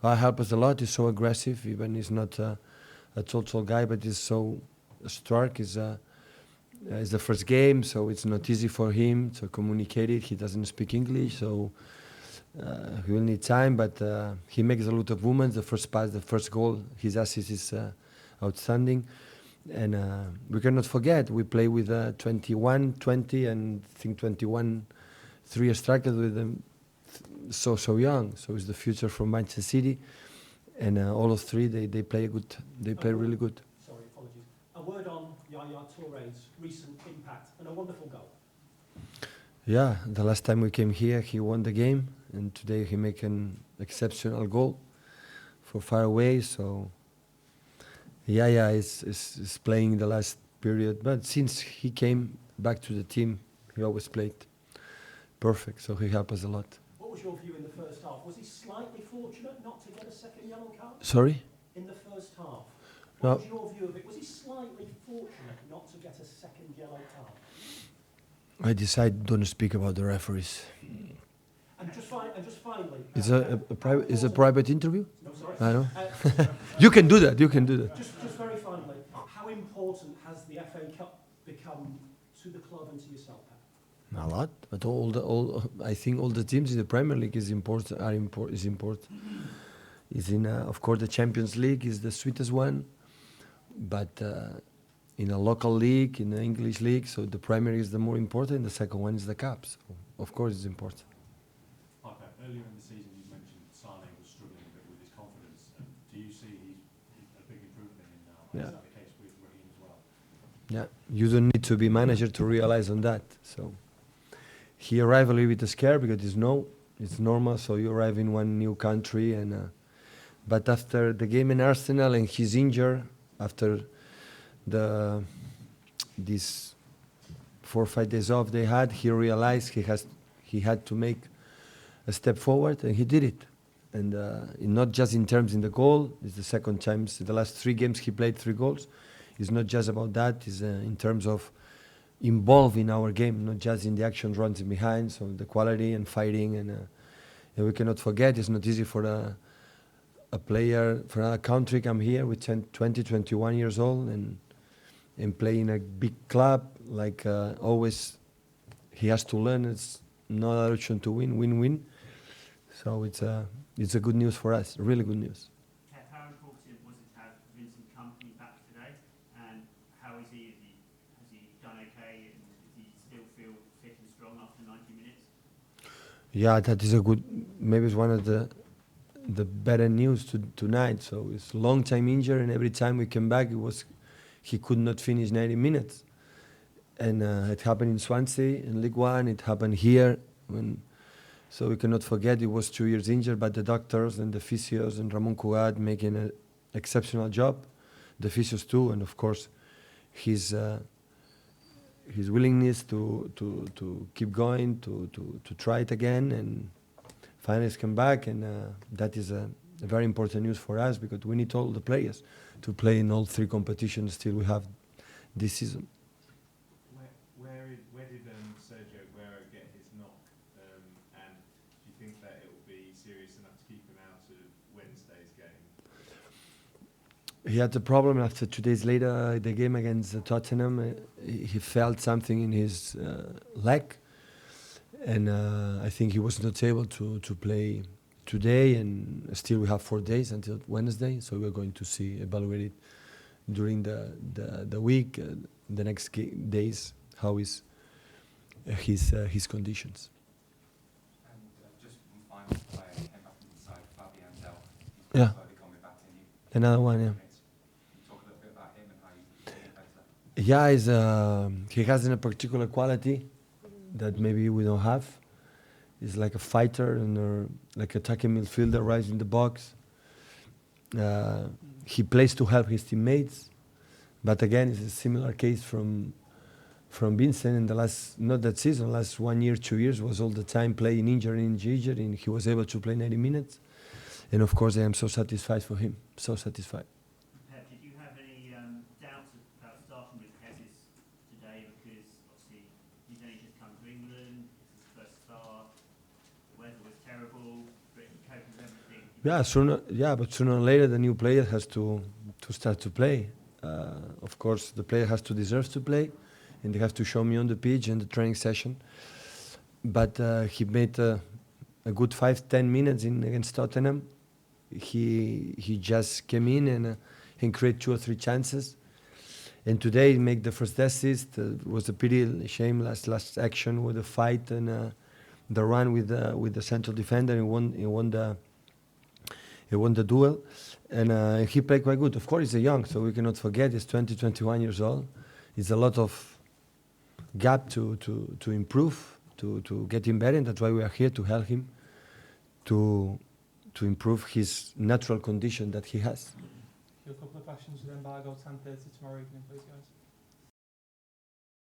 Help us a lot. He's so aggressive, even he's not a total guy, but he's so stark. It's the first game, so it's not easy for him to communicate it. He doesn't speak English, so he will need time, but he makes a lot of movements. The first pass, the first goal, his assist is outstanding. And we cannot forget, we play with 21, 20, and I think 21, 3 strikers with them so young. So it's the future from Manchester City. And all of three, they play really good. Sorry, apologies. A word on Yaya Toure's recent impact and a wonderful goal. Yeah, the last time we came here, he won the game, and today he make an exceptional goal for far away. So Yaya is playing the last period, but since he came back to the team, he always played perfect. So he helped us a lot. What was your view in the first half? Was he slightly fortunate not to get a second yellow card? Sorry? In the first half, No. what was your view of it? Was he slightly fortunate not to get a second yellow card? I decide don't speak about the referees. And just finally... It's a private interview? No, sorry. I know. You can do that, Just very finally, how important has the FA Cup become to the club and to yourself, Pep? A lot, but I think all the teams in the Premier League is important. Is in of course the Champions League is the sweetest one, but in a local league, in the English league, so the Premier is the more important. The second one is the Cup. So of course it's important. Hi Pep, earlier in the season you mentioned Sane was struggling a bit with his confidence. Do you see a big improvement in him now? Yeah. Is that the case with Raheem as well? Yeah, you don't need to be manager to realize on that. So he arrived a little bit scared because it's normal. So you arrive in one new country, and but after the game in Arsenal and he's injured after these 4 or 5 days off they had, he realized he had to make a step forward, and he did it. And not just in terms in the goal. It's the second time. The last 3 games he played 3 goals. It's not just about that. It's in terms of involved in our game, not just in the action runs in behind. So the quality and fighting, and we cannot forget it's not easy for a player from another country come here with 20, 21 years old and play in a big club. Like always, he has to learn. It's not an option to win. So it's a good news for us, really good news. How important was it to have Vincent Kompany back today? And how is he? Has he done okay? And does he still feel fit and strong after 90 minutes? Yeah, that is a good. Maybe it's one of the better news tonight. So it's a long time injured, and every time we came back, he could not finish 90 minutes. And it happened in Swansea in League One. It happened here so we cannot forget it was 2 years injured, but the doctors and the physios and Ramon Cugat making an exceptional job. The physios too, and of course his willingness to keep going, to try it again, and finally come back, and that is a very important news for us because we need all the players to play in all 3 competitions still we have this season. Where did Sergio Aguero get his knock? And do you think that it will be serious enough to keep him out of Wednesday's game? He had a problem after 2 days later, the game against Tottenham. He felt something in his leg, and I think he was not able to play today, and still we have 4 days until Wednesday, so we're going to evaluate it during the week, the next days, how is his conditions. And just one final player came up from the side, Fabian Delph. He's Yeah. slowly coming back to you. Another one, yeah. Can you talk a little bit about him and how you get better? Yeah, he has a particular quality that maybe we don't have. He's like a fighter and like attacking midfielder, right in the box. He plays to help his teammates, but again, it's a similar case from Vincent in the last, not that season, last 1 year, 2 years, was all the time playing injured, and he was able to play 90 minutes. And of course, I am so satisfied for him, so satisfied. Pep, did you have any doubts about starting with Jesus today? Because obviously he's only just come to England, it's his first start, the weather was terrible, but he coped with everything. But sooner or later the new player has to start to play. Of course, the player has to deserve to play, and they have to show me on the pitch and the training session. But he made a good 5-10 minutes against Tottenham. He just came in and created 2 or 3 chances. And today he made the first assist. It was a pretty shame last action with the fight and the run with the central defender. He won the duel, and he played quite good. Of course, he's young, so we cannot forget he's 21 years old. It's a lot of gap to improve, to get him better, and that's why we are here to help him to improve his natural condition that he has. A couple of questions with embargo 10:30 tomorrow evening, please, guys.